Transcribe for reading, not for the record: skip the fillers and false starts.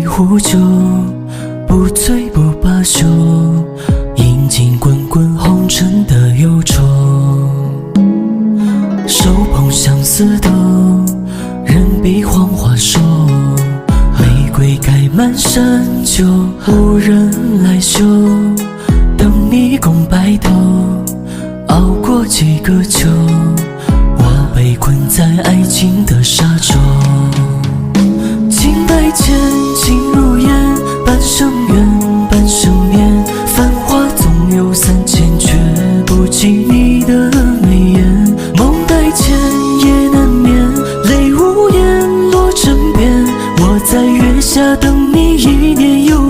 杯壶酒，不醉不罢休，饮尽滚滚红尘的忧愁。手捧相思豆，人比黄花瘦。玫瑰开满山丘，无人来嗅。等你共白头，熬过几个秋，我被困在爱情的沙洲。情百千，情如烟，半生缘，半生眠。繁华总有3000，却不及你的眉眼。梦待前，夜难眠，泪无言落枕边。我在月下等你1年又